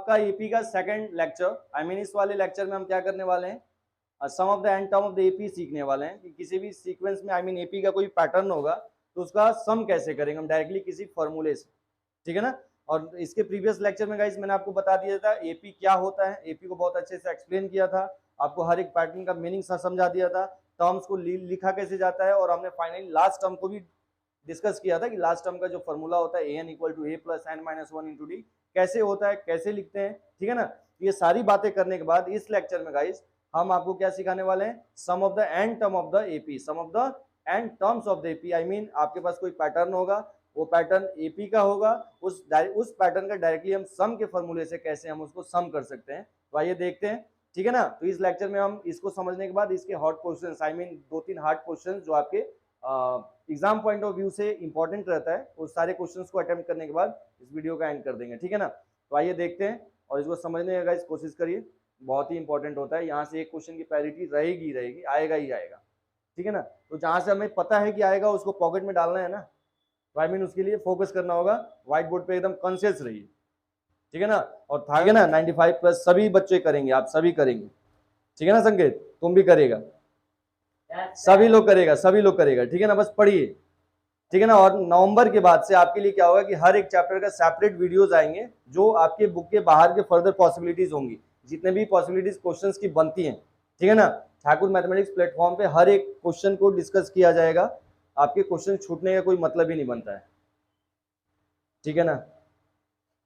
आपका एपी का second lecture. I mean इस वाले लेक्चर में हम क्या करने वाले हैं, sum of the and term of the AP सीखने वाले हैं कि किसी भी सीक्वेंस में आई मीन एपी का कोई पैटर्न होगा तो उसका सम कैसे करेंगे हम डायरेक्टली किसी फॉर्मूले से, ठीक है ना। और इसके प्रीवियस लेक्चर में गाइस मैंने आपको बता दिया था एपी क्या होता है, एपी को बहुत अच्छे से एक्सप्लेन किया था, आपको हर एक पैटर्न का मीनिंग समझा दिया था, टर्म्स को लिखा कैसे जाता है, और हमने फाइनली लास्ट टर्म को भी डिस्कस किया था कि लास्ट टर्म का जो फॉर्मूला होता है an equal to a plus n minus one into d कैसे होता है, कैसे लिखते हैं, ठीक है ना। ये सारी बातें करने के बाद इस लेक्चर में गाइस हम आपको क्या सिखाने वाले हैं, sum of the and term of the AP, sum of the n terms of the AP. I mean आपके पास कोई पैटर्न होगा, वो पैटर्न एपी का होगा, उस पैटर्न का डायरेक्टली हम सम के फॉर्मूले से कैसे हम उसको सम कर सकते हैं, तो आइए देखते हैं, ठीक है ना। तो इस लेक्चर में हम इसको समझने के बाद इसके hot questions, I mean 2-3 hard questions जो आपके एग्जाम पॉइंट ऑफ व्यू से इंपॉर्टेंट रहता है, उस सारे क्वेश्चंस को अटेम्प्ट करने के बाद इस वीडियो का एंड कर देंगे, ठीक है ना। तो आइए देखते हैं और इसको समझने का कोशिश करिए, बहुत ही इंपॉर्टेंट होता है। यहाँ से एक क्वेश्चन की पैरिटी रहेगी, आएगा ही आएगा, ठीक है ना। तो जहाँ से हमें पता है कि आएगा उसको पॉकेट में डालना है ना, तो आई मीन उसके लिए फोकस करना होगा, व्हाइट बोर्ड पे एकदम कॉन्शियस रहिए, ठीक है ना। और था ना 95 प्लस सभी बच्चे करेंगे, आप सभी करेंगे, ठीक है ना। संकेत तुम भी करेगा, सभी लोग करेगा, ठीक है ना। बस पढ़िए, ठीक है ना। और नवंबर के बाद से आपके लिए क्या होगा कि हर एक चैप्टर का सेपरेट वीडियोस आएंगे जो आपके बुक के बाहर के फर्दर पॉसिबिलिटीज होंगी, जितने भी पॉसिबिलिटीज क्वेश्चंस की बनती हैं, ठीक है ना। ठाकुर मैथमेटिक्स प्लेटफॉर्म पे हर एक क्वेश्चन को डिस्कस किया जाएगा, आपके क्वेश्चन छूटने का कोई मतलब ही नहीं बनता है, ठीक है ना,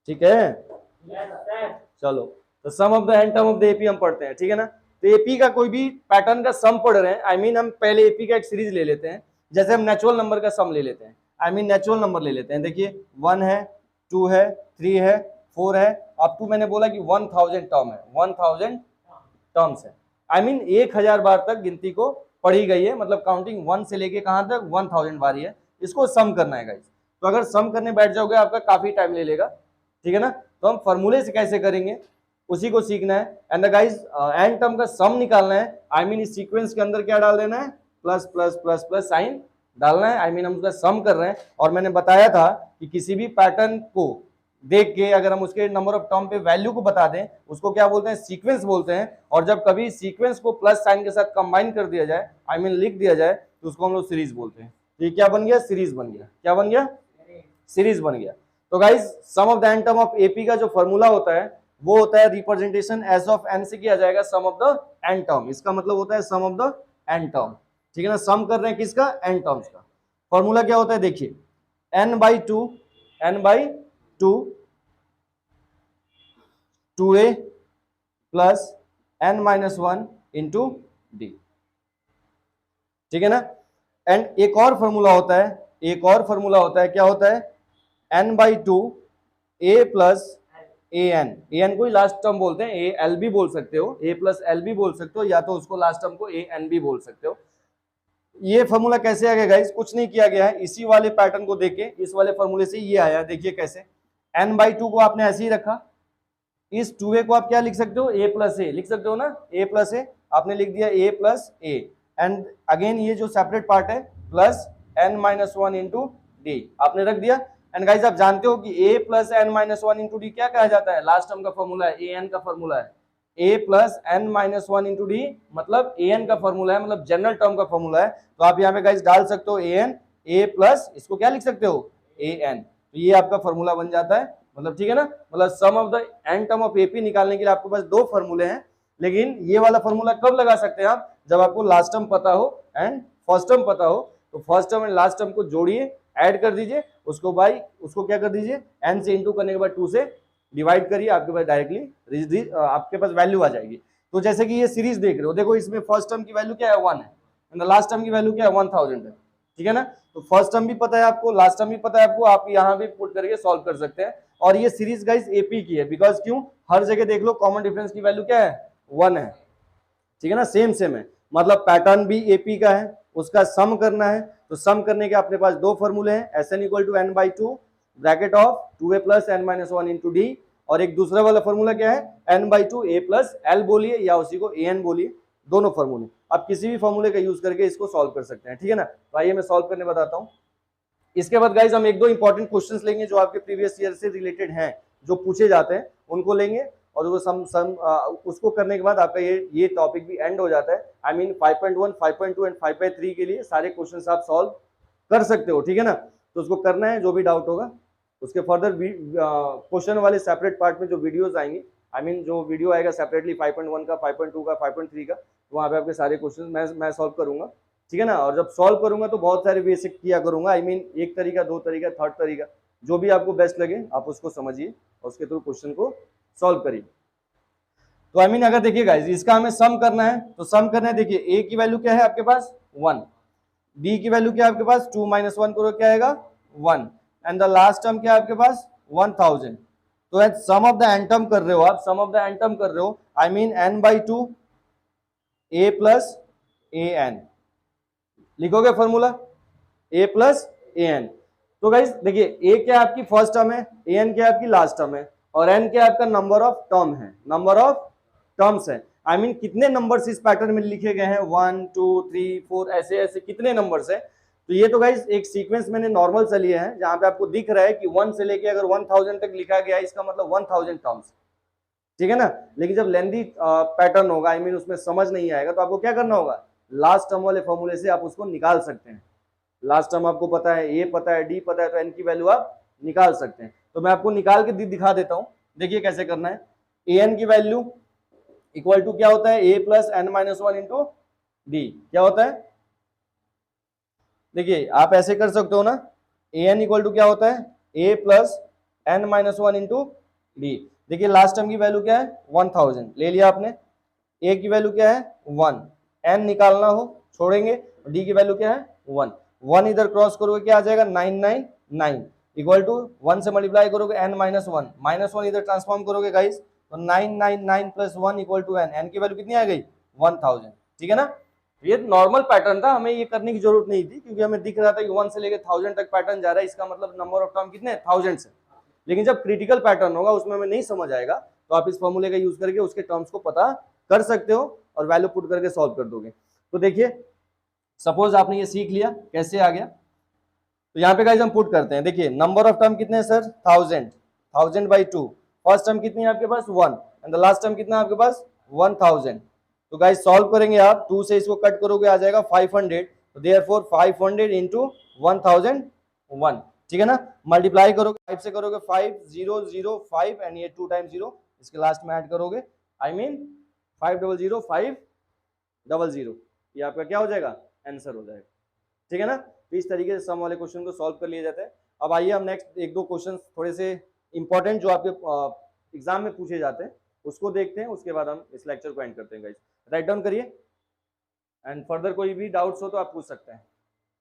ठीक है। चलो तो sum of the and term of the AP हम पढ़ते हैं, ठीक है ना। तो एपी का कोई भी पैटर्न का सम पढ़ रहे हैं, आई मीन हम पहले एपी का एक सीरीज ले लेते हैं, जैसे हम नेचुरल नंबर का सम ले लेते हैं, आई मीन नेचुरल नंबर ले लेते हैं। देखिए 1 है, 2 है, 3 है, 4 है, अप टू मैंने बोला कि 1000 टर्म है, 1000 टर्म्स है, आई मीन 1000 बार तक गिनती को पढ़ी गई है, मतलब काउंटिंग 1 से लेके कहां तक 1000 बार ही है, इसको सम करना है गाइस। तो अगर सम करने बैठ जाओगे आपका काफी टाइम ले लेगा, ठीक है ना। तो हम फॉर्मूले से कैसे करेंगे उसी को सीखना है। एंड गाइस एंड टर्म का सम निकालना है, आई मीन इस सीक्वेंस के अंदर क्या डाल देना है, plus plus plus plus sign डालना है, आई मीन हम उसका सम कर रहे हैं। और मैंने बताया था कि किसी भी पैटर्न को देख के अगर हम उसके नंबर ऑफ टर्म पे वैल्यू को बता दें उसको क्या बोलते हैं, सीक्वेंस बोलते हैं। और जब कभी सीक्वेंस को प्लस साइन के साथ कंबाइन कर दिया जाए, आई मीन लिख दिया जाए, तो उसको हम लोग सीरीज बोलते हैं। तो ये क्या बन गया, सीरीज बन गया, क्या बन गया, सीरीज बन गया। तो guys sum of the and term of AP का जो फॉर्मूला होता है वो होता है रिप्रेजेंटेशन एस ऑफ एन से किया जाएगा सम ऑफ द एंड टर्म, इसका मतलब होता है सम ऑफ द एंड टर्म, ठीक है ना। सम कर रहे हैं किसका, एंड टर्म्स का। फॉर्मूला क्या होता है, देखिए n/2 2a plus n-1 into D, ठीक है ना। एंड एक और फॉर्मूला होता है, क्या होता है, n/2 a प्लस an को ही लास्ट टर्म बोलते हैं, al भी बोल सकते हो, a प्लस l भी बोल सकते हो, या तो उसको लास्ट टर्म को an भी बोल सकते हो। ये फॉर्मूला कैसे आ गया गाइस, कुछ नहीं किया गया है, इसी वाले पैटर्न को देख के इस वाले फॉर्मूले से ये आया। देखिए कैसे, n/2 को आपने ऐसे ही रखा, इस 2a को आप क्या लिख सकते हो, a प्लस ए लिख सकते हो ना, a प्लस ए आपने लिख दिया a plus A, and again ये जो सेपरेट पार्ट है प्लस n-1 इंटू डी आपने रख दिया। एंड गाइस आप जानते हो कि a plus n-1 into d क्या कहा जाता है, लास्ट टर्म का फॉर्मूला है, an का फॉर्मूला है, a plus n-1 into D मतलब an का फॉर्मूला है, मतलब जनरल टर्म का फॉर्मूला है। तो आप यहाँ पे गाइस डाल सकते हो an, a प्लस इसको क्या लिख सकते हो, an, तो ये आपका फॉर्मूला बन जाता है, मतलब ठीक है ना। मतलब sum of the and term of AP निकालने के लिए आपके पास 2 फॉर्मूले हैं, लेकिन ये वाला फॉर्मूला कब लगा सकते हैं आप, जब आपको लास्ट टर्म पता हो एंड फर्स्ट टर्म पता हो। तो first term and last term को जोड़िए, ऐड कर दीजिए, उसको क्या कर दीजिए, n से इंटू करने के बाद 2 से डिवाइड करिए, आपके पास डायरेक्टली आपके पास वैल्यू आ जाएगी। तो जैसे कि ये सीरीज देख रहे हो, देखो इसमें फर्स्ट टर्म की वैल्यू क्या है 1 है, एंड लास्ट टर्म की वैल्यू क्या है 1000 है, ठीक है ना। तो फर्स्ट टर्म भी पता है आपको, लास्ट टर्म भी पता है आपको, आप यहाँ भी पुट करके सॉल्व कर सकते हैं। और ये सीरीज गाइस एपी की है, बिकॉज क्यों, हर जगह देख लो कॉमन डिफरेंस की वैल्यू क्या है, 1 है, ठीक है ना, सेम है, मतलब पैटर्न भी एपी का है, उसका सम करना है। तो सम करने के अपने पास 2 फॉर्मूले हैं, Sn equal to n/2 bracket of 2a plus n-1 into d, और एक दूसरा वाला फॉर्मूला क्या है, n/2 a प्लस l बोलिए या उसी को an बोलिए, दोनों फॉर्मूले आप किसी भी फॉर्मूले का यूज करके इसको सॉल्व कर सकते हैं, ठीक है ना। तो आइए मैं सॉल्व करने बताता हूँ। इसके बाद गाइज हम 1-2 इंपॉर्टेंट क्वेश्चंस लेंगे जो आपके प्रीवियस ईयर से रिलेटेड हैं, जो पूछे जाते हैं, उनको लेंगे और वो उसको करने के बाद आपका ये टॉपिक भी एंड हो जाता है। आई मीन 5.1, 5.2 एंड 5.3 के लिए सारे क्वेश्चन आप सॉल्व कर सकते हो, ठीक है ना। तो उसको करना है, जो भी डाउट होगा उसके फर्दर क्वेश्चन वाले सेपरेट पार्ट में जो वीडियोस आएंगे, आई मीन जो वीडियो आएगा सेपरेटली 5.1 का, 5.2 का, 5.3 का, वहाँ पे आपके सारे क्वेश्चन मैं सॉल्व करूंगा, ठीक है ना। और जब सॉल्व करूंगा तो बहुत सारे बेसिक किया करूंगा, आई मीन एक तरीका, दो तरीका, थर्ड तरीका, जो भी आपको बेस्ट लगे आप उसको समझिए और उसके थ्रू क्वेश्चन को सॉल्व करिए। तो आई मीन अगर देखिए गाइस, इसका हमें सम करना है, तो सम करना है, देखिए ए की वैल्यू क्या है आपके पास 1, बी की वैल्यू क्या है आपके पास 2 - 1 करो क्या आएगा 1, एंड द लास्ट टर्म क्या है आपके पास 1000। तो sum of the n term कर रहे हो आप, sum of the n term कर रहे हो, I mean n/2 a plus a n, लिखोगे formula a plus a n. तो गाइस देखिए a क्या आपकी फर्स्ट टर्म है, ए एन क्या आपकी लास्ट टर्म है, और n क्या आपका नंबर ऑफ टर्म है, नंबर ऑफ टर्म्स है। आई मीन कितने नंबर्स इस पैटर्न में लिखे गए हैं 1 2 3 4 ऐसे ऐसे कितने नंबर्स है। तो ये तो गाइस एक सीक्वेंस मैंने नॉर्मल सा लिया है, जहां पे आपको दिख रहा है कि 1 से लेके अगर 1000 तक लिखा गया है, इसका मतलब 1000 टर्म्स, ठीक है ना। लेकिन जब लेंथी पैटर्न होगा, आई मीन उसमें समझ नहीं आएगा, तो आपको क्या करना होगा, लास्ट टर्म वाले फॉर्मूले से आप उसको निकाल सकते हैं। लास्ट टर्म आपको पता है, ए पता है, डी पता है, तो एन की वैल्यू आप निकाल सकते हैं। तो मैं आपको निकाल के दिखा देता हूं, देखिए कैसे करना है। ए एन की वैल्यू इक्वल टू क्या होता है, a plus n minus 1 into d, क्या होता है, देखिए आप ऐसे कर सकते हो ना, ए एन इक्वल टू क्या होता है, a plus n minus 1 into d. देखिए लास्ट टर्म की वैल्यू क्या है 1000 ले लिया आपने, ए की वैल्यू क्या है 1, एन निकालना हो छोड़ेंगे, डी की वैल्यू क्या है 1, 1 इधर क्रॉस करोगे क्या आ जाएगा 999 इक्वल टू 1 से मल्टीप्लाई करोगे n माइनस 1, माइनस 1 इधर ट्रांसफॉर्म करोगे गाइस, तो 999 plus 1 equal to n, n की वैल्यू कितनी आ गई 1000, ठीक है ना। ये नॉर्मल पैटर्न था, हमें ये करने की जरूरत नहीं थी, क्योंकि हमें दिख रहा था कि 1 से लेकर 1000 तक पैटर्न जा रहा है, इसका मतलब नंबर ऑफ टर्म कितने 1000 से। लेकिन जब क्रिटिकल पैटर्न होगा उसमें हमें नहीं समझ आएगा, तो आप इस फॉर्मूले का यूज करके उसके टर्म्स को पता कर सकते हो और वैल्यू पुट करके सॉल्व कर दोगे। तो देखिए सपोज आपने ये सीख लिया कैसे आ गया, तो यहाँ पे गाइस हम पुट करते हैं। देखिए नंबर ऑफ टर्म कितने हैं सर 1000, 1000/2, फर्स्ट टर्म कितनी है आपके पास 1, एंड द लास्ट टर्म कितना है आपके पास 1000। तो गाइस सॉल्व करेंगे आप, 2 से इसको कट करोगे आ जाएगा 500, तो देयरफॉर 500 इंटू 1001, ठीक है ना। मल्टीप्लाई करोगे 5 से करोगे 5005 एंड ये 2 टाइम्स 0, इसके लास्ट में ऐड करोगे, आई मीन 500500, ये आपका क्या हो जाएगा आंसर हो जाएगा, ठीक है ना। तो इस तरीके से सम वाले क्वेश्चन को सॉल्व कर लिया जाता है। अब आइए हम नेक्स्ट एक दो क्वेश्चन थोड़े से इंपॉर्टेंट जो आपके एग्जाम में पूछे जाते हैं उसको देखते हैं, उसके बाद हम इस लेक्चर को एंड करते हैं गाइस। राइट डाउन करिए एंड फर्दर कोई भी डाउट्स हो तो आप पूछ सकते हैं।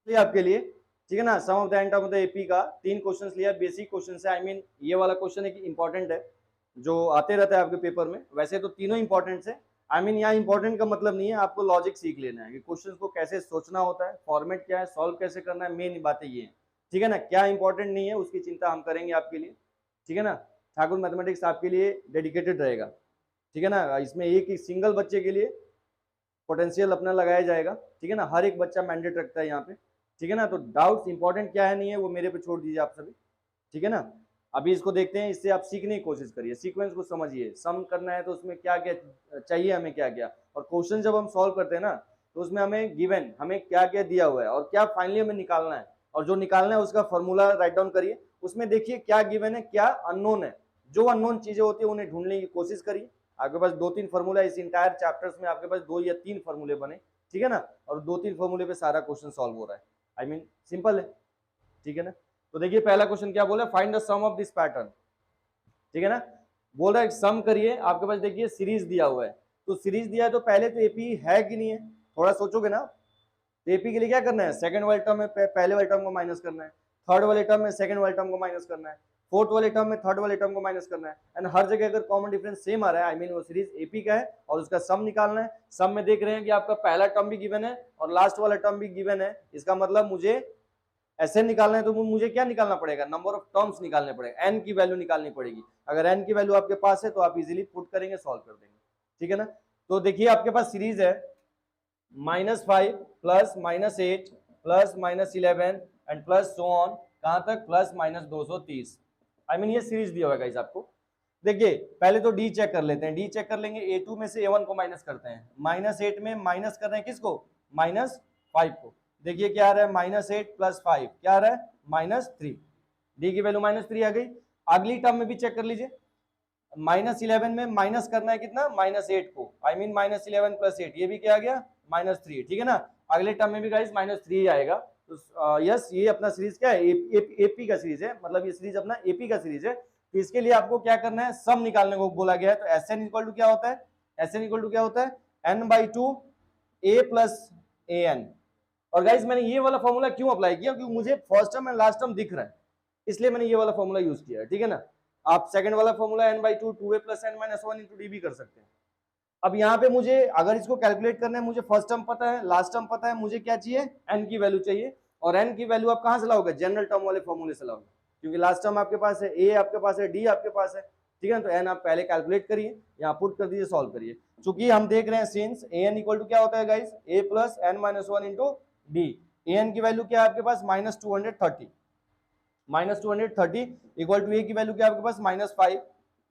ये आपके लिए ठीक है ना, sum of the n of the AP का 3 क्वेश्चंस लिया, बेसिक क्वेश्चन है, आई मीन ये वाला क्वेश्चन है कि इंपॉर्टेंट है, जो आते रहता है आपके पेपर में। वैसे तो तीनों इंपॉर्टेंट है, आई मीन यहाँ इंपॉर्टेंट का मतलब नहीं है, आपको लॉजिक सीख लेना है कि क्वेश्चन को कैसे सोचना होता है, फॉर्मेट क्या है, सॉल्व कैसे करना है, मेन बातें ये है, ठीक है ना। क्या इंपॉर्टेंट नहीं है उसकी चिंता हम करेंगे आपके लिए, ठीक है ना। ठाकुर मैथमेटिक्स आपके लिए डेडिकेटेड रहेगा, ठीक है ना। इसमें एक सिंगल बच्चे के लिए पोटेंशियल अपना लगाया जाएगा, ठीक है ना। हर एक बच्चा मैंडेट रखता है यहाँ पे, ठीक है ना। तो डाउट्स इंपॉर्टेंट क्या है नहीं है वो मेरे पे छोड़ दीजिए आप सभी, ठीक है ना। अभी इसको देखते हैं, इससे आप सीखने की कोशिश करिए, सीक्वेंस को समझिए, सम करना है तो उसमें क्या क्या चाहिए हमें, क्या क्या, और क्वेश्चन जब हम सॉल्व करते हैं ना तो उसमें हमें गिवन हमें क्या क्या दिया हुआ है और क्या फाइनली हमें निकालना है, और जो निकालना है उसका फॉर्मूला राइट डाउन करिए, उसमें देखिए क्या गिवन है क्या अननोन है, जो अननोन चीजें होती है उन्हें ढूंढने की कोशिश करिए। आपके पास 2-3 फॉर्मूला इस इंटायर चैप्टर्स में आपके पास 2 या 3 फॉर्मूले बने, ठीक है ना, और 2-3 फॉर्मूले पे सारा क्वेश्चन सॉल्व हो रहा है, आई मीन सिंपल है, ठीक है ना। तो देखिए पहला क्वेश्चन क्या बोला, find the sum of this pattern, ठीक है ना। बोल रहा है सम करिए, आपके पास देखिए सीरीज दिया हुआ है, तो सीरीज दिया है तो पहले तो एपी है कि नहीं है, थोड़ा सोचोगे ना। तो एपी के लिए क्या करना है, सेकंड वाले टर्म में पहले वाले टर्म को माइनस करना है, थर्ड वाले टर्म में सेकंड वाले टर्म को माइनस करना है, फोर्थ वाले टर्म में थर्ड वाले टर्म को माइनस करना है, एंड हर जगह अगर कॉमन डिफरेंस सेम आ रहा है, आई मीन वो सीरीज एपी का है और उसका सम निकालना है। सम में देख रहे हैं कि आपका पहला टर्म भी गिवन है और लास्ट वाला टर्म भी गिवन है, इसका मतलब मुझे ऐसे निकालना है, तो मुझे क्या निकालना पड़ेगा, नंबर ऑफ टर्म्स निकालने पड़ेगा, एन की वैल्यू निकालनी पड़ेगी। अगर एन की वैल्यू आपके पास है तो आप इजीली पुट करेंगे, सॉल्व कर देंगे, ठीक है ना। तो देखिए आपके पास सीरीज है -5 plus -8 plus -11 and plus so on, कहां तक प्लस -230, आई मीन ये सीरीज दिया हुआ है गाइस आपको। देखिए पहले तो डी चेक कर लेते हैं, डी चेक कर लेंगे, A2 में से A1 को माइनस करते हैं, -8 में माइनस कर रहे हैं किसको, -5 को। देखिए क्या आ रहा है, -8 + 5 क्या आ रहा है, -3। डी की वैल्यू -3 आ गई। अगली टर्म में भी चेक कर लीजिए, -11 में माइनस करना है कितना, -8 को, आई मीन -11 + 8, ये भी क्या आ गया, -3, ठीक है ना। अगले टर्म में भी गाइस -3 आएगा। तो यस ये अपना सीरीज क्या है, एपी का सीरीज है, मतलब ये सीरीज अपना एपी का सीरीज है। तो इसके लिए आपको क्या करना है, सम निकालने को बोला गया है। तो Sn इक्वल टू क्या होता है, Sn इक्वल टू क्या होता है, n/2 a + an। और गाइस मैंने ये वाला फॉर्मूला क्यों अप्लाई किया, क्योंकि मुझे first term and last term दिख रहा है, इसलिए मैंने ये वाला फॉर्मूला यूज किया है, ठीक है ना। आप सेकंड वाला formula n/2 2a + n - 1 × d भी कर सकते हैं। अब यहाँ पे मुझे अगर इसको कैलकुलेट करना है, मुझे फर्स्ट टर्म पता है, लास्ट टर्म पता है, मुझे क्या चाहिए, n की वैल्यू चाहिए। और n की वैल्यू आप कहाँ से लाओगे, जनरल टर्म वाले फॉर्मूले से लाओगे, क्योंकि लास्ट टर्म आपके पास है, a आपके पास है, d आपके पास है, ठीक है ना। तो n आप पहले कैलकुलेट करिए, यहाँ पुट कर दीजिए, सॉल्व करिए। चूंकि हम देख रहे हैं सिंस an इक्वल टू क्या होता है guys, a + n - 1 × d। an की वैल्यू क्या है आपके पास, -230, -230 इक्वल टू a की वैल्यू क्या है आपके पास, -5,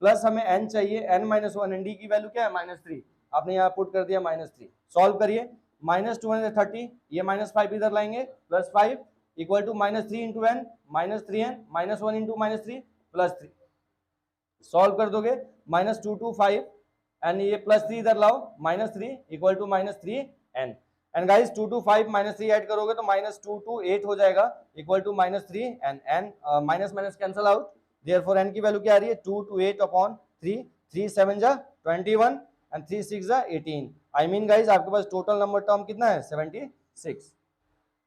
प्लस हमें n चाहिए, n - 1, एंड d की वैल्यू क्या है, -3, आपने यहाँ पुट कर दिया -3। सॉल्व करिए, -230, ये -5 इधर लाएंगे, +5 equal to -3 × n, -3n, -1 × -3 +3। Solve कर दोगे, -225 एंड ये +3 इधर लाओ, -3 equal to -3n। And guys 2 to 5 -3 add करोगे तो -2 to 8 हो जाएगा, equal to -3 and minus minus cancel out. Therefore n की वैल्यू क्या आ रही है, 2 to 8 अपॉन 3, 3 7 जा 21 एंड 3 6 जा 18। आई मीन गाइस आपके पास टोटल नंबर टर्म कितना है, 76,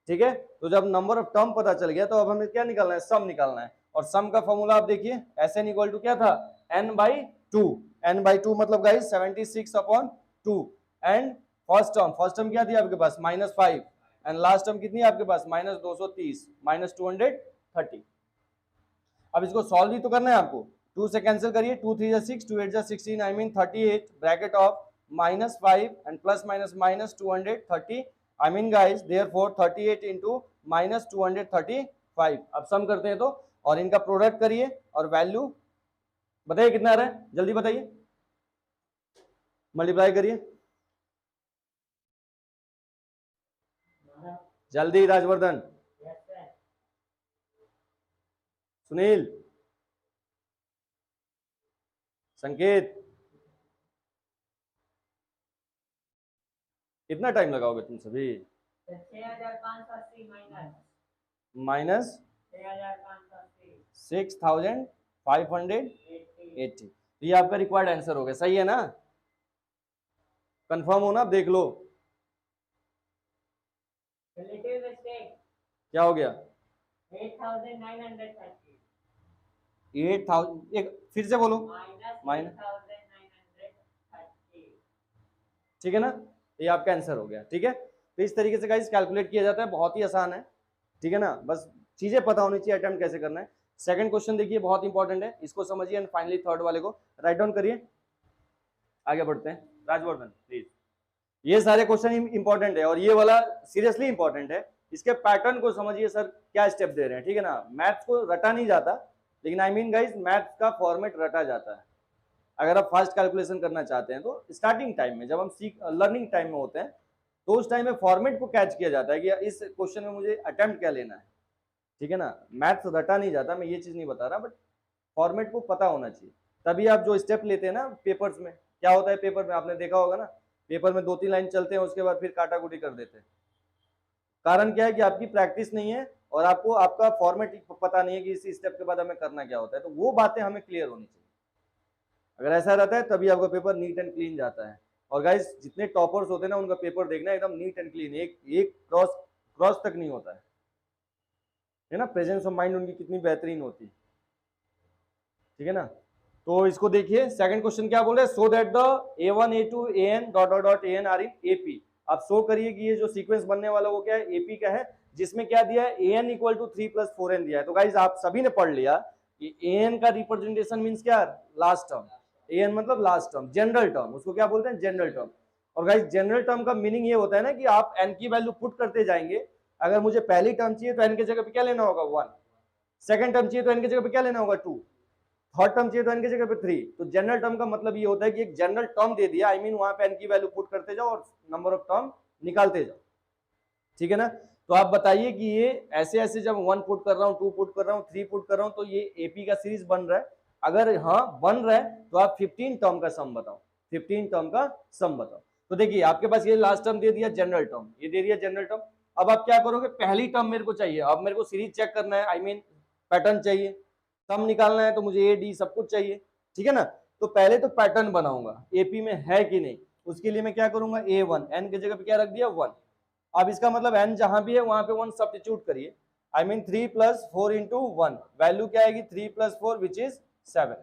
ठीक है। तो जब नंबर ऑफ टर्म पता चल गया, तो अब हमें क्या निकालना है, सम निकालना है। और सम का फॉर्मूला आप देखिए, Sn इक्वल टू क्या था, n/2, n/2 मतलब गाइस 76/2 एंड फर्स्ट टर्म क्या थी आपके पास, -5 एंड लास्ट टर्म कितनी है आपके पास, -230, -230। अब इसको सॉल्व ही तो करना है आपको, 2 से कैंसिल करिए, 2 3 6, 2 8 16, I mean 38 bracket of -5 and plus minus -230, I mean guys therefore 38 into -235। अब सम करते हैं तो, और इनका प्रोडक्ट करिए और वैल्यू बताइए कितना आ रहा है, जल्दी बताइए, मल्टीप्लाई करिए जल्दी, राजवर्धन, सुनील, संकेत, कितना टाइम लगाओगे तुम सभी, 6580 माइनस 6580, ये आपका रिक्वायर्ड आंसर हो गया, सही है ना, कंफर्म हो ना, आप देख लो रिलेटिव मिस्टेक क्या हो गया, 8930 8000, एक फिर से बोलो, माइनस, 8930, ठीक है ना, ये आपका आंसर हो गया, ठीक है। तो इस तरीके से गाइस कैलकुलेट किया जाता है, बहुत ही आसान है, ठीक है ना, बस चीजें पता होनी चाहिए, अटेम्प्ट कैसे करना है। सेकंड क्वेश्चन देखिए, बहुत इंपॉर्टेंट है, इसको समझिए एंड फाइनली थर्ड वाले को राइट डाउन करिए। आगे बढ़ते हैं, राजवर्धन प्लीज। ये सारे क्वेश्चन इंपॉर्टेंट है और ये वाला सीरियसली इंपॉर्टेंट है, इसके पैटर्न को समझिए, सर क्या स्टेप दे रहे हैं, ठीक है ना। मैथ्स को रटा नहीं जाता, लेकिन आई मीन गाइस मैथ्स का फॉर्मेट रटा जाता है। अगर आप फास्ट कैलकुलेशन करना चाहते हैं तो स्टार्टिंग टाइम में, जब हम लर्निंग टाइम में होते हैं, तो उस टाइम में फॉर्मेट को कैच किया जाता है कि इस क्वेश्चन में मुझे अटेम्प्ट क्या लेना है, ठीक है ना। मैथ्स रटा नहीं जाता, मैं ये चीज नहीं बता रहा, बट फॉर्मेट को पता होना चाहिए। तभी आप जो स्टेप लेते हैं ना पेपर्स में, क्या होता है पेपर में, आपने देखा होगा ना, पेपर में 2-3 लाइन चलते हैं, उसके बाद फिर काटाकुटी कर देते हैं। कारण क्या है कि आपकी प्रैक्टिस नहीं है और आपको आपका फॉर्मेट पता नहीं है कि इस स्टेप के बाद हमें करना क्या होता है, तो वो बातें हमें क्लियर होनी चाहिए। अगर ऐसा रहता है तभी आपका पेपर नीट एंड क्लीन जाता है। और गाइस जितने टॉपर्स होते हैं ना, उनका पेपर देखना एकदम नीट एंड क्लीन, एक क्रॉस तक नहीं होता है ना। प्रेजेंस ऑफ माइंड उनकी कितनी बेहतरीन होती है, ठीक है ना। तो इसको देखिए, सेकंड क्वेश्चन क्या बोल रहे हैं, so that the a1 a2 an dot dot dot an are in AP. आप शो करिए कि ये जो सीक्वेंस बनने वाला वो क्या है, एपी का है, जिसमें क्या दिया है, an इक्वल टू 3 + 4n दिया है। तो गाइस आप सभी ने पढ़ लिया कि an का रिप्रेजेंटेशन मींस क्या, लास्ट टर्म, an मतलब लास्ट टर्म, जनरल टर्म, उसको क्या बोलते हैं, जनरल टर्म। और गाइस जनरल टर्म का मीनिंग ये होता है ना कि आप n की वैल्यू पुट करते जाएंगे। अगर मुझे पहली टर्म चाहिए तो n की जगह पे क्या लेना होगा, 1, सेकंड टर्म चाहिए तो n की जगह पे क्या लेना होगा, 2, थर्ड टर्म चाहिए तो n की जगह पे 3। तो जनरल टर्म का मतलब ये होता है कि एक जनरल टर्म दे दिया, आई मीन वहां पे n की वैल्यू पुट करते जाओ और नंबर ऑफ टर्म निकालते जाओ, ठीक है ना। तो आप बताइए कि ये ऐसे ऐसे जब 1 पुट कर रहा हूँ, 2 पुट कर रहा हूँ, 3 पुट कर रहा हूँ, तो ये एपी का सीरीज बन रहा है? अगर हाँ बन रहा है तो आप 15 टर्म का सम बताओ, 15 टर्म का सम बताओ। तो देखिए आपके पास ये लास्ट टर्म दे दिया जनरल टर्म, ये दे दिया जनरल टर्म। अब आप क्या करोगे, पहली टर्म मेरे को चाहिए, अब मेरे को सीरीज चेक करना है, आई मीन पैटर्न चाहिए, सम निकालना है, तो मुझे ए डी सब कुछ चाहिए, ठीक है ना। तो पहले तो पैटर्न बनाऊंगा एपी में है कि नहीं, उसके लिए मैं क्या करूंगा, a1 n की जगह पे क्या रख दिया 1। अब इसका मतलब n जहां भी है वहां पे 1 सब्स्टिट्यूट करिए, आई मीन 3 + 4 × 1, वैल्यू क्या आएगी 3 + 4 विच इज 7।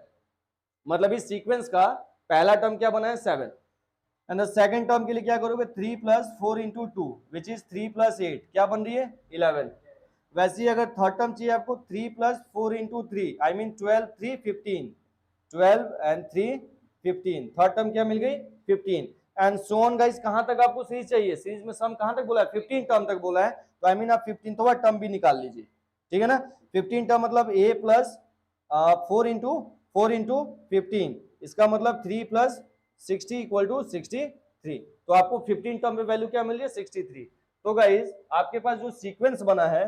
मतलब इस सीक्वेंस का पहला टर्म क्या बना है 7, एंड द सेकंड टर्म के लिए क्या करोगे 3 + 4 × 2 विच इज 3 + 8, क्या बन रही है 11। वैसे ही अगर थर्ड टर्म चाहिए आपको 3 + 4 × 3, I mean 12 3 15, 12 and 3 15, third term क्या मिल गई 15, एंड सो ऑन गाइस। कहां तक आपको सीरीज चाहिए, सीरीज में सम कहां तक बोला है 15 टर्म तक बोला है, तो आई मीन आप 15वां टर्म भी निकाल लीजिए, ठीक है ना। 15 टर्म मतलब a + 4 × 4 × 15, इसका मतलब 3 + 60 = 63। तो आपको 15 टर्म में वैल्यू क्या मिल रही है 63। तो गाइस आपके पास जो सीक्वेंस बना है,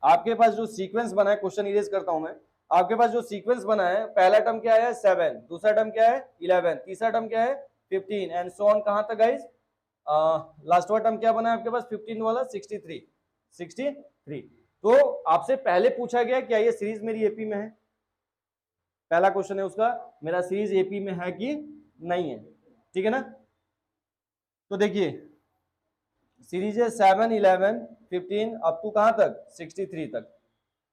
आपके पास जो सीक्वेंस बना है, क्वेश्चन इरेज करता हूं मैं, आपके पास जो सीक्वेंस बना है, पहला टर्म क्या है 7, दूसरा टर्म क्या है 11, तीसरा टर्म क्या है 15 एंड सो ऑन। कहां तक गाइस, लास्ट वाला टर्म क्या बना है आपके पास 15 वाला 63। तो आपसे पहले पूछा गया क्या ये सीरीज मेरी एपी में है, पहला क्वेश्चन है उसका, मेरा सीरीज एपी में है कि नहीं है, ठीक है ना। तो देखिए सीरीज है 7 11 15 अप टू कहां तक 63 तक,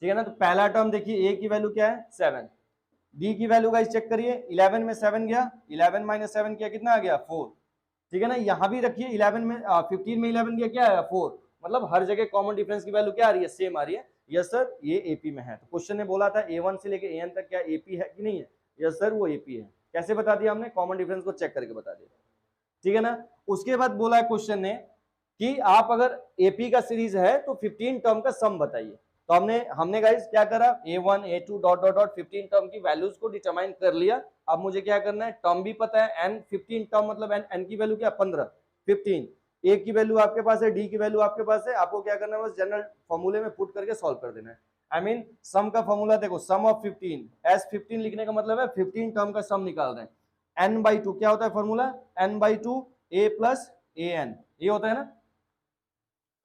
ठीक है ना। तो पहला टर्म देखिए a की वैल्यू क्या है 7, d की वैल्यू गाइस चेक करिए, 11 में 7 गया, 11 - 7 किया कितना आ गया 4, ठीक है ना। यहां भी रखिए 11 में 15 में 11 गया क्या है 4, मतलब हर जगह कॉमन डिफरेंस की वैल्यू क्या आ रही है सेम आ रही है। यस सर ये एपी में है। तो क्वेश्चन ने बोला था a1 से लेके an तक क्या एपी है कि नहीं है, यस सर वो एपी है। कैसे बता दिया हमने, कॉमन डिफरेंस को चेक करके बता दिया, ठीक है ना। उसके बाद बोला है क्वेश्चन ने कि आप अगर एपी का सीरीज है तो 15 टर्म का सम बताइए। तो हमने गाइस क्या करा, a1 a2 ... 15 टर्म की वैल्यूज को डिटरमाइन कर लिया। अब मुझे क्या करना है, टर्म भी पता है n, 15 टर्म मतलब n की वैल्यू क्या 15 15, a की वैल्यू आपके पास है, d की वैल्यू आपके पास है, आपको क्या करना है बस जनरल फॉर्मूले में पुट करके सॉल्व कर देना है। आई मीन सम का फॉर्मूला देखो, सम ऑफ 15 एस 15 लिखने का मतलब है 15 टर्म का सम निकाल रहे हैं। n/2 क्या होता है फॉर्मूला, n/2 a + an, ये होता है ना।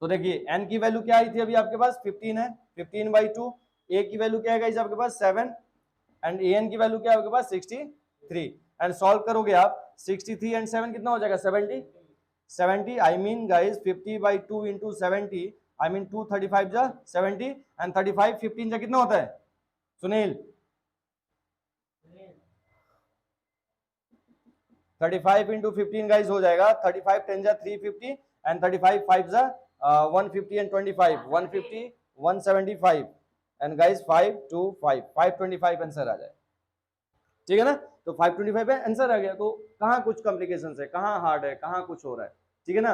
तो देखिए n की वैल्यू क्या आई थी अभी आपके पास 15 है, 15/2, a की वैल्यू क्या है गाइस आपके पास 7 एंड an की वैल्यू क्या है आपके पास 63, एंड सॉल्व करोगे आप 63 एंड 7 कितना हो जाएगा 70, I mean guys 50/2 × 70, I mean 235 जा 70 एंड 35 15 जा कितना होता है सुनील 35 × 15 गाइस हो जाएगा 35 10 जा 350 एंड 35 5 जा 150 एंड 25 150 175 एंड गाइस 5 2 5 525 आंसर आ जाए, ठीक है ना। तो 525 है आंसर आ गया। तो कहाँ कुछ कॉम्प्लिकेशन है, कहाँ हार्ड है, कहाँ कुछ हो रहा है, ठीक है ना।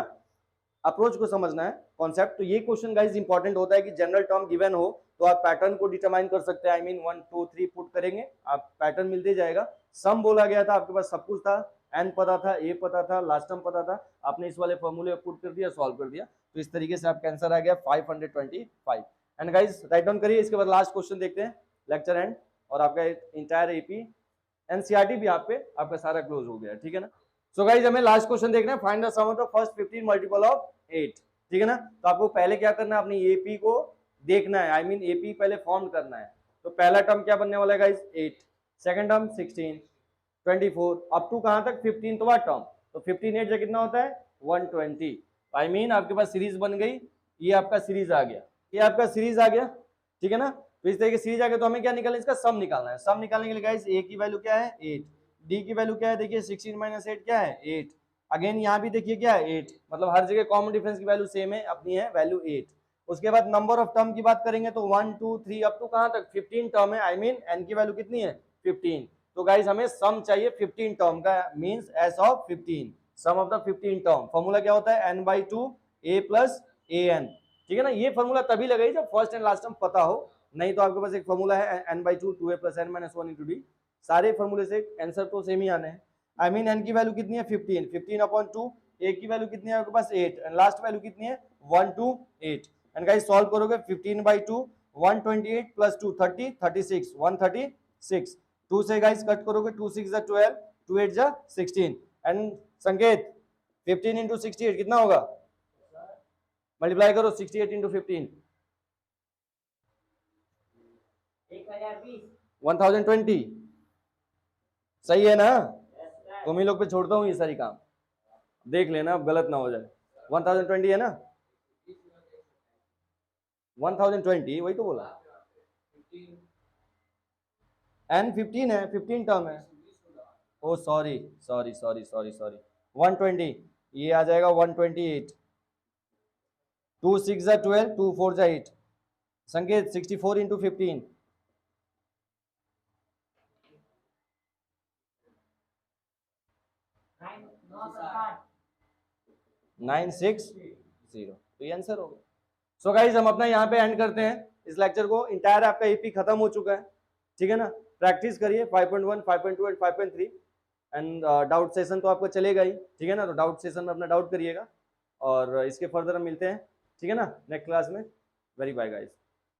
अप्रोच को समझना है कॉन्सेप्ट। तो ये क्वेश्चन गाइस इंपॉर्टेंट होता है कि जनरल टर्म गिवन हो तो आप पैटर्न को डिटरमाइन कर सकते हैं, आई मीन 1 2 3 पुट करेंगे आप पैटर्न मिलते जाएगा। सम बोला गया था, आपके पास सब कुछ था, एन पता था, ए पता था, लास्ट टर्म पता था, आपने इस वाले फॉर्मूले में पुट कर दिया, सॉल्व कर दिया। तो इस तरीके से आपका आंसर आ गया 525। एंड गाइस राइट डाउन करिए। इसके बाद लास्ट क्वेश्चन देखते हैं, लेक्चर एंड, और आपका इंटायर एपी एनसीईआरटी भी आप पे आपका सारा क्लोज हो गया, ठीक है ना। सो गाइस हमें लास्ट क्वेश्चन देखना है, find the sum of the first 15 multiple of 8, ठीक है ना। तो आपको पहले क्या करना है, अपनी एपी को देखना है, आई मीन एपी पहले फॉर्म करना है। तो पहला टर्म क्या बनने वाला है guys 8, second term 16 24 up to कहां तक 15वां टर्म। तो 15 8 से कितना होता है 120, आई मीन आपके पास सीरीज बन गई, ये आपका सीरीज आ गया, ये आपका सीरीज आ गया, ठीक है ना। तो इस तरीके से सीरीज आ गया। तो हमें क्या निकालना है, इसका सम निकालना है। सम निकालने के लिए गाइस a की वैल्यू क्या है 8, d की वैल्यू क्या है देखिए 16 - 8 क्या है 8, अगेन यहाँ भी देखिए क्या है 8, मतलब हर जगह कॉमन डिफरेंस की वैल्यू सेम है, अपनी है वैल्यू 8। उसके बाद नंबर ऑफ टर्म की बात करेंगे तो 1 2 3 अप टू कहां तक 15 टर्म है, आई मीन n की वैल्यू कितनी है 15। तो गाइस हमें सम चाहिए 15 टर्म का, means s of 15, sum of the 15 term. Formula क्या होता है n/2 a + an, ठीक है ना। ये फॉर्मूला तभी लगाई जब फर्स्ट एंड लास्ट टर्म पता हो, नहीं तो आपके पास एक फॉर्मूला है n/2 2a + n - 1 × d। सारे फॉर्मूले से आंसर तो सेम ही आने हैं। आई मीन n की वैल्यू कितनी है 15, 15/2, a की वैल्यू कितनी है आपके पास 8 एंड लास्ट वैल्यू कितनी है 1 to 8। एंड गाइस सॉल्व करोगे 15/2 128 + 2 30 36 136। 2 से गाइस कट करोगे 2 6 = 12 2 8 = 16 एंड संकेत 15 × 68 कितना होगा? मल्टीप्लाई करो 68 × 15 1020। 1020 सही है ना? Yes, right. तुम ही लोग पे छोड़ता हूँ ये सारी काम, देख लेना अब गलत ना हो जाए। 1020 है ना? 1020 वही तो बोला। n 15 है, 15 टर्म है। Oh sorry sorry sorry sorry sorry 120 ये आ जाएगा 128। 2 6 = 12 2 4 = 8। संकेत 64 × 15 960 तो ये आंसर होगा। सो गाइज हम अपना यहाँ पे एंड करते हैं इस लेक्चर को। इंटायर आपका एपी खत्म हो चुका है, ठीक है ना? प्रैक्टिस करिए 5.1 5.2 एंड 5.3 एंड डाउट सेशन तो आपका चलेगा ही, ठीक है ना? तो डाउट सेशन में अपना डाउट करिएगा और इसके फर्दर हम मिलते हैं, ठीक है ना, नेक्स्ट क्लास में। Very bye guys.